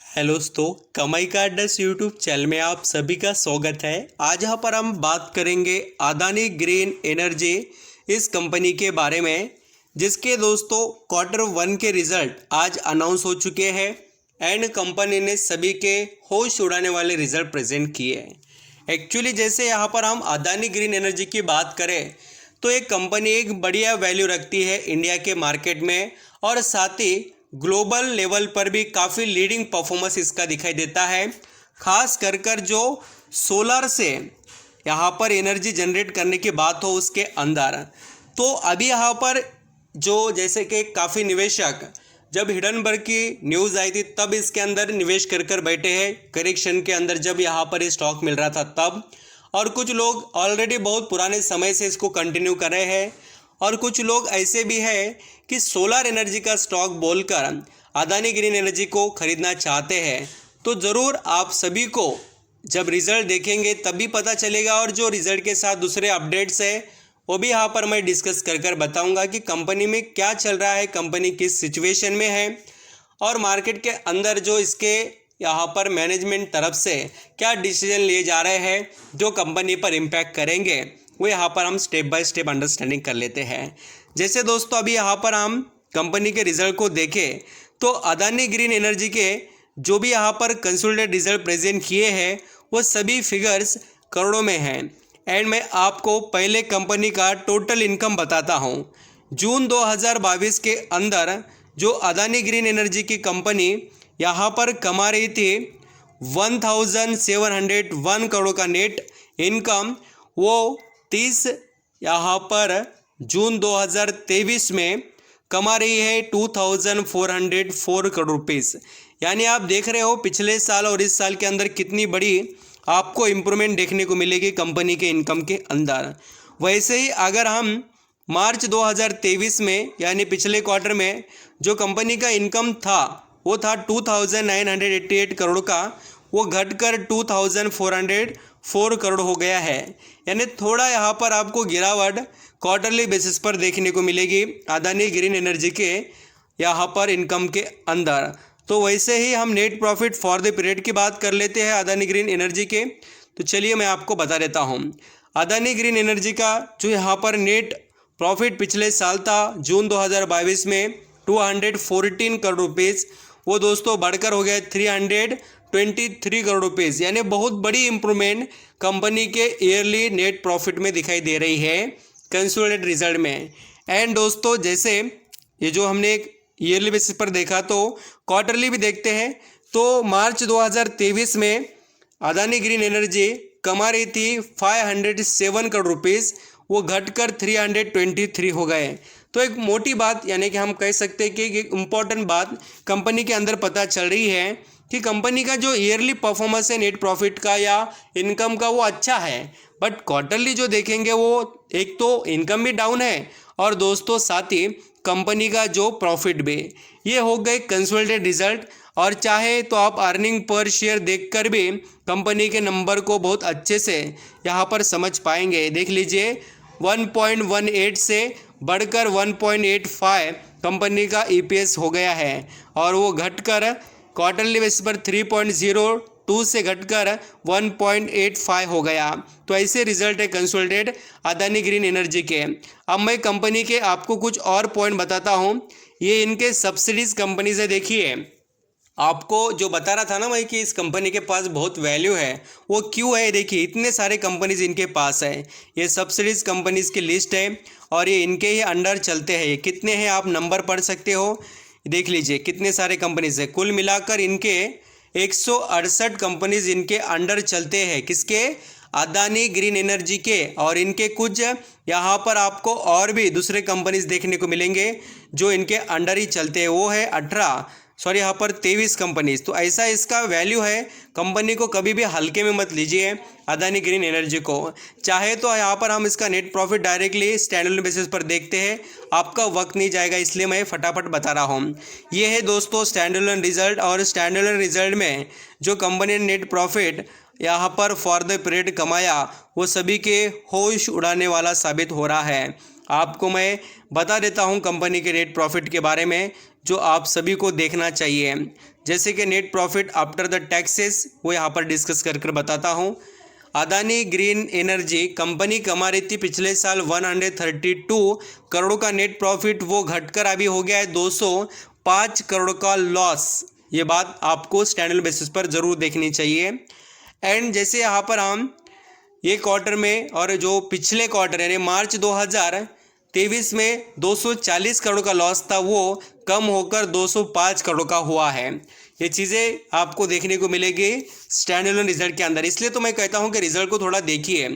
Hello दोस्तों, कमाई का अड्डा यूट्यूब चैनल में आप सभी का स्वागत है। आज यहाँ पर हम बात करेंगे अदानी ग्रीन एनर्जी इस कंपनी के बारे में, जिसके दोस्तों Q1 के रिजल्ट आज अनाउंस हो चुके हैं एंड कंपनी ने सभी के होश उड़ाने वाले रिजल्ट प्रेजेंट किए हैं। एक्चुअली जैसे यहाँ पर हम अदानी ग्रीन एनर्जी की बात करें तो एक कंपनी एक बढ़िया वैल्यू रखती है इंडिया के मार्केट में और साथ ही ग्लोबल लेवल पर भी काफ़ी लीडिंग परफॉर्मेंस इसका दिखाई देता है। खास कर जो सोलर से यहाँ पर एनर्जी जनरेट करने की बात हो उसके अंदर, तो अभी यहाँ पर जो जैसे कि काफ़ी निवेशक जब हिडनबर्ग की न्यूज़ आई थी तब इसके अंदर निवेश कर बैठे हैं, करेक्शन के अंदर जब यहाँ पर ये स्टॉक मिल रहा था तब, और कुछ लोग ऑलरेडी बहुत पुराने समय से इसको कंटिन्यू कर रहे हैं और कुछ लोग ऐसे भी हैं कि सोलर एनर्जी का स्टॉक बोलकर अदानी ग्रीन एनर्जी को खरीदना चाहते हैं। तो ज़रूर आप सभी को जब रिज़ल्ट देखेंगे तभी पता चलेगा, और जो रिज़ल्ट के साथ दूसरे अपडेट्स है वो भी यहाँ पर मैं डिस्कस कर बताऊंगा कि कंपनी में क्या चल रहा है, कंपनी किस सिचुएशन में है और मार्केट के अंदर जो इसके यहाँ पर मैनेजमेंट तरफ से क्या डिसीजन लिए जा रहे हैं जो कंपनी पर इम्पैक्ट करेंगे, वो यहाँ पर हम स्टेप बाय स्टेप अंडरस्टैंडिंग कर लेते हैं। जैसे दोस्तों अभी यहाँ पर हम कंपनी के रिजल्ट को देखें तो अदानी ग्रीन एनर्जी के जो भी यहाँ पर कंसोलिडेटेड रिजल्ट प्रेजेंट किए हैं वो सभी फिगर्स करोड़ों में हैं। एंड मैं आपको पहले कंपनी का टोटल इनकम बताता हूँ। जून 2022 के अंदर जो अदानी ग्रीन एनर्जी की कंपनी यहाँ पर कमा रही थी 1701 करोड़ का नेट इनकम, वो 30 यहाँ पर जून 2023 में कमा रही है 2404 करोड़ रुपीस। यानी आप देख रहे हो पिछले साल और इस साल के अंदर कितनी बड़ी आपको इम्प्रूवमेंट देखने को मिलेगी कंपनी के इनकम के अंदर। वैसे ही अगर हम मार्च 2023 में यानी पिछले क्वार्टर में जो कंपनी का इनकम था वो था 2988 करोड़ का, वो घटकर 2404 करोड़ हो गया है। यानी थोड़ा यहाँ पर आपको गिरावट क्वार्टरली बेसिस पर देखने को मिलेगी अदानी ग्रीन एनर्जी के यहाँ पर इनकम के अंदर। तो वैसे ही हम net profit for the period की बात कर लेते हैं अदानी ग्रीन एनर्जी के। तो चलिए मैं आपको बता देता हूँ अदानी ग्रीन एनर्जी का जो यहाँ पर नेट प्रॉफिट पिछले साल था जून 2022 में 214 करोड़ रुपीज़, वो दोस्तों बढ़कर हो गया 323 करोड़ रुपीज़। यानी बहुत बड़ी इम्प्रूवमेंट कंपनी के ईयरली नेट प्रॉफिट में दिखाई दे रही है कंसोलिडेटेड रिजल्ट में। एंड दोस्तों जैसे ये जो हमने एक ईयरली बेसिस पर देखा तो क्वार्टरली भी देखते हैं, तो मार्च 2023 में अदानी ग्रीन एनर्जी कमा रही थी 507 करोड़ रुपीज़, वो घटकर 323 हो गए। तो एक मोटी बात यानी कि हम कह सकते हैं कि एक इम्पॉर्टेंट बात कंपनी के अंदर पता चल रही है कि कंपनी का जो ईयरली परफॉर्मेंस है नेट प्रॉफिट का या इनकम का वो अच्छा है, बट क्वार्टरली जो देखेंगे वो एक तो इनकम भी डाउन है और दोस्तों साथ ही कंपनी का जो प्रॉफिट भी। ये हो गए कंसोलिडेटेड रिजल्ट, और चाहे तो आप अर्निंग पर शेयर देखकर भी कंपनी के नंबर को बहुत अच्छे से यहाँ पर समझ पाएंगे। देख लीजिए 1.18 से बढ़कर 1.85 कंपनी का EPS हो गया है, और वो घटकर क्वार्टरली बेसिस पर 3.02 से घटकर 1.85 हो गया। तो ऐसे रिजल्ट है कंसोलिडेटेड अदानी ग्रीन एनर्जी के। अब मैं कंपनी के आपको कुछ और पॉइंट बताता हूँ। ये इनके सब्सिडीज कंपनी से देखिए, आपको जो बता रहा था ना भाई कि इस कंपनी के पास बहुत वैल्यू है, वो क्यों है। देखिए इतने सारे कंपनीज इनके पास है, ये सब्सिडीज कंपनीज की लिस्ट है और ये इनके ही अंडर चलते हैं। ये कितने हैं आप नंबर पढ़ सकते हो, देख लीजिए कितने सारे कंपनीज है। कुल मिलाकर इनके 168 कंपनीज इनके अंडर चलते हैं, किसके, अदानी ग्रीन एनर्जी के। और इनके कुछ यहाँ पर आपको और भी दूसरे कंपनीज देखने को मिलेंगे जो इनके अंडर ही चलते हैं, वो है 23 कंपनीज। तो ऐसा इसका वैल्यू है। कंपनी को कभी भी हल्के में मत लीजिए अदानी ग्रीन एनर्जी को। चाहे तो यहाँ पर हम इसका net profit directly standalone basis पर देखते हैं, आपका वक्त नहीं जाएगा इसलिए मैं फटाफट बता रहा हूँ। ये है दोस्तों स्टैंडअलोन रिजल्ट, और स्टैंडअलोन रिजल्ट में जो कंपनी ने नेट प्रॉफिट यहाँ पर फॉर द पीरियड कमाया वो सभी के होश उड़ाने वाला साबित हो रहा है। आपको मैं बता देता हूँ कंपनी के नेट प्रॉफिट के बारे में जो आप सभी को देखना चाहिए। जैसे कि net profit after the taxes, वो यहाँ पर डिस्कस कर बताता हूँ। अदानी ग्रीन एनर्जी कंपनी कमा रही थी पिछले साल 132 करोड़ का नेट प्रॉफिट, वो घटकर अभी हो गया है 205 करोड़ का लॉस। ये बात आपको स्टैंडर्ड बेसिस पर ज़रूर देखनी चाहिए। एंड जैसे यहाँ पर हम ये क्वार्टर में और जो पिछले क्वार्टर यानी मार्च 2023 में 240 करोड़ का लॉस था, वो कम होकर 205 करोड़ का हुआ है। ये चीज़ें आपको देखने को मिलेगी स्टैंडअलोन रिजल्ट के अंदर। इसलिए तो मैं कहता हूँ कि रिजल्ट को थोड़ा देखिए।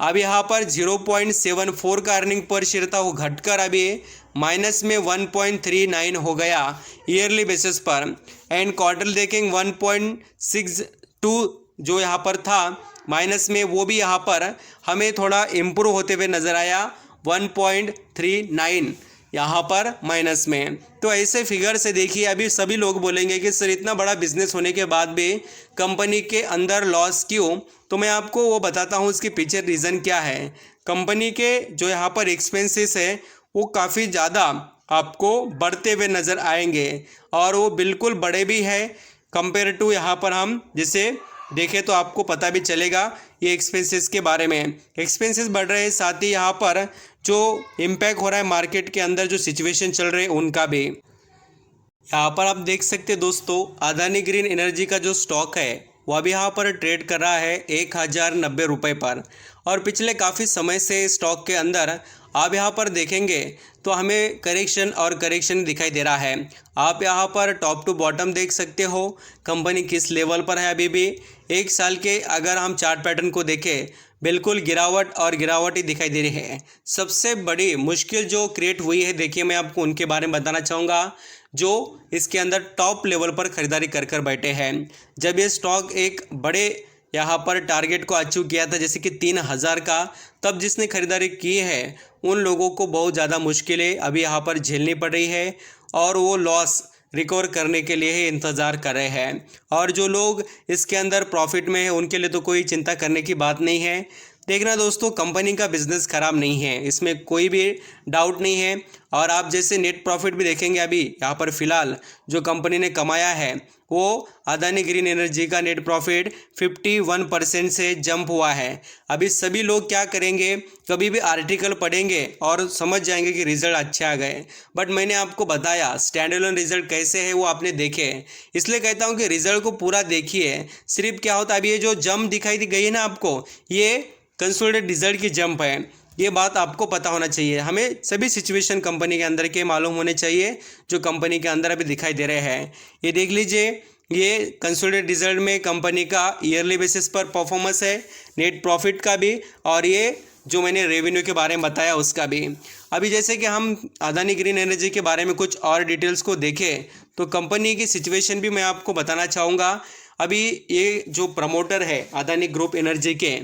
अब यहाँ पर 0.74 का अर्निंग पर शेयर था, वो घटकर अभी माइनस में 1.39 हो गया ईयरली बेसिस पर। एंड क्वार्टर देखेंगे 1.62 जो यहाँ पर था माइनस में, वो भी यहाँ पर हमें थोड़ा इम्प्रूव होते हुए नज़र आया 1.39 यहाँ पर माइनस में। तो ऐसे फिगर से देखिए, अभी सभी लोग बोलेंगे कि सर इतना बड़ा बिजनेस होने के बाद भी कंपनी के अंदर लॉस क्यों? तो मैं आपको वो बताता हूँ इसके पीछे रीज़न क्या है। कंपनी के जो यहाँ पर एक्सपेंसेस है वो काफ़ी ज़्यादा आपको बढ़ते हुए नज़र आएंगे, और वो बिल्कुल बड़े भी है कंपेयर टू यहाँ पर हम जैसे देखें तो आपको पता भी चलेगा ये एक्सपेंसेस के बारे में। एक्सपेंसेस बढ़ रहे हैं, साथ ही यहाँ पर जो इम्पैक्ट हो रहा है मार्केट के अंदर जो सिचुएशन चल रहे हैं उनका भी। यहाँ पर आप देख सकते हैं दोस्तों, अदानी ग्रीन एनर्जी का जो स्टॉक है वो अभी यहाँ पर ट्रेड कर रहा है 1090 रुपये पर, और पिछले काफ़ी समय से स्टॉक के अंदर आप यहाँ पर देखेंगे तो हमें करेक्शन दिखाई दे रहा है। आप यहाँ पर टॉप टू बॉटम देख सकते हो कंपनी किस लेवल पर है। अभी भी एक साल के अगर हम चार्ट पैटर्न को देखें, बिल्कुल गिरावट ही दिखाई दे रही है। सबसे बड़ी मुश्किल जो क्रिएट हुई है, देखिए मैं आपको उनके बारे में बताना चाहूँगा जो इसके अंदर टॉप लेवल पर खरीदारी कर बैठे हैं। जब ये स्टॉक एक बड़े यहाँ पर टारगेट को अचीव किया था जैसे कि 3000 का, तब जिसने खरीदारी की है उन लोगों को बहुत ज़्यादा मुश्किलें अभी यहाँ पर झेलनी पड़ रही है, और वो लॉस रिकवर करने के लिए ही इंतज़ार कर रहे हैं। और जो लोग इसके अंदर प्रॉफिट में है उनके लिए तो कोई चिंता करने की बात नहीं है। देखना दोस्तों, कंपनी का बिजनेस खराब नहीं है, इसमें कोई भी डाउट नहीं है। और आप जैसे नेट प्रॉफिट भी देखेंगे, अभी यहाँ पर फिलहाल जो कंपनी ने कमाया है वो अदानी ग्रीन एनर्जी का नेट प्रॉफिट 51% से जंप हुआ है। अभी सभी लोग क्या करेंगे, कभी भी आर्टिकल पढ़ेंगे और समझ जाएंगे कि रिजल्ट अच्छे आ गए, बट मैंने आपको बताया स्टैंडअलोन रिजल्ट कैसे है वो आपने देखे। इसलिए कहता हूँ कि रिजल्ट को पूरा देखिए। सिर्फ क्या होता है, अभी ये जो जंप दिखाई दी गई है ना आपको, ये कंसोलिडेटेड रिजल्ट की जंप है। ये बात आपको पता होना चाहिए। हमें सभी सिचुएशन कंपनी के अंदर के मालूम होने चाहिए जो कंपनी के अंदर अभी दिखाई दे रहे हैं। ये देख लीजिए, ये कंसोलिडेटेड रिजल्ट में कंपनी का ईयरली बेसिस पर परफॉर्मेंस है, नेट प्रॉफिट का भी, और ये जो मैंने रेवेन्यू के बारे में बताया उसका भी। अभी जैसे कि हम अदानी ग्रीन एनर्जी के बारे में कुछ और डिटेल्स को देखें तो कंपनी की सिचुएशन भी मैं आपको बताना चाहूँगा। अभी ये जो प्रमोटर है अदानी ग्रुप एनर्जी के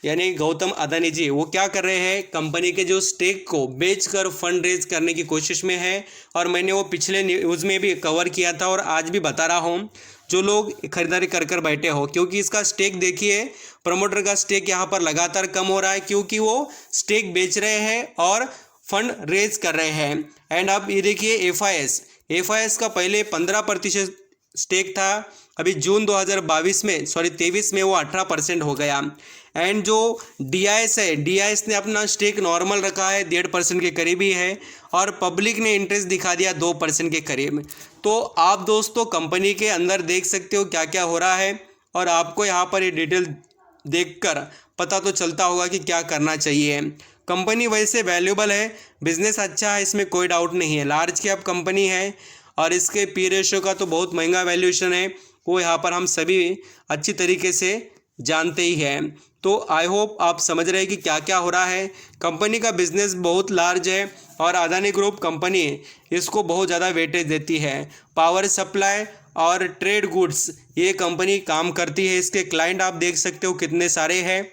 यानी गौतम अदानी जी, वो क्या कर रहे हैं, कंपनी के जो स्टेक को बेचकर फंड रेज करने की कोशिश में है। और मैंने वो पिछले न्यूज़ में भी कवर किया था और आज भी बता रहा हूँ, जो लोग खरीदारी कर बैठे हो, क्योंकि इसका स्टेक देखिए, प्रमोटर का स्टेक यहाँ पर लगातार कम हो रहा है क्योंकि वो स्टेक बेच रहे हैं और फंड रेज कर रहे हैं। एंड अब ये देखिए एफ का पहले 15% स्टेक था, अभी जून 23 में वो 18% हो गया। एंड जो DIS है, DIS ने अपना स्टेक नॉर्मल रखा है 1.5% के करीब ही है, और पब्लिक ने इंटरेस्ट दिखा दिया 2% के करीब। तो आप दोस्तों कंपनी के अंदर देख सकते हो क्या क्या हो रहा है, और आपको यहाँ पर ये डिटेल देखकर पता तो चलता होगा कि क्या करना चाहिए। कंपनी वैसे वैल्यूबल है, बिजनेस अच्छा है, इसमें कोई डाउट नहीं है। लार्ज कैप कंपनी है और इसके पी रेशियो का तो बहुत महंगा वैल्यूएशन है, वो यहाँ पर हम सभी अच्छी तरीके से जानते ही हैं। तो आई होप आप समझ रहे हैं कि क्या क्या हो रहा है। कंपनी का बिजनेस बहुत लार्ज है और अदानी ग्रुप कंपनी इसको बहुत ज़्यादा वेटेज देती है। पावर सप्लाई और ट्रेड गुड्स ये कंपनी काम करती है। इसके क्लाइंट आप देख सकते हो कितने सारे हैं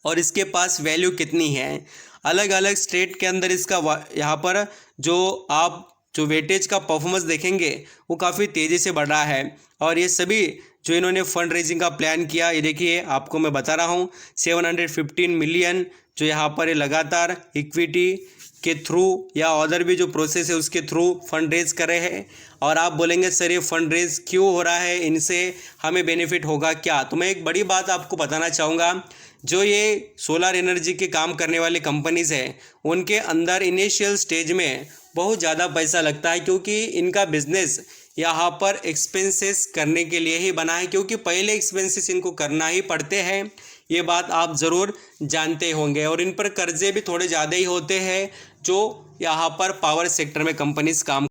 और इसके पास वैल्यू कितनी है। अलग अलग स्टेट के अंदर इसका यहाँ पर जो वेटेज का परफॉर्मेंस देखेंगे वो काफ़ी तेज़ी से बढ़ रहा है। और ये सभी जो इन्होंने फंड रेजिंग का प्लान किया, ये देखिए आपको मैं बता रहा हूँ 715 मिलियन जो यहाँ पर लगातार इक्विटी के थ्रू या अदर भी जो प्रोसेस है उसके थ्रू फंड रेज कर रहे हैं। और आप बोलेंगे सर ये फंड रेज क्यों हो रहा है, इनसे हमें बेनिफिट होगा क्या? तो मैं एक बड़ी बात आपको बताना चाहूँगा, जो ये सोलर एनर्जी के काम करने वाली कंपनीज़ हैं उनके अंदर इनिशियल स्टेज में बहुत ज़्यादा पैसा लगता है, क्योंकि इनका बिजनेस यहाँ पर एक्सपेंसेस करने के लिए ही बना है, क्योंकि पहले एक्सपेंसेस इनको करना ही पड़ते हैं। ये बात आप ज़रूर जानते होंगे। और इन पर कर्जे भी थोड़े ज़्यादा ही होते हैं जो यहाँ पर पावर सेक्टर में कंपनीज काम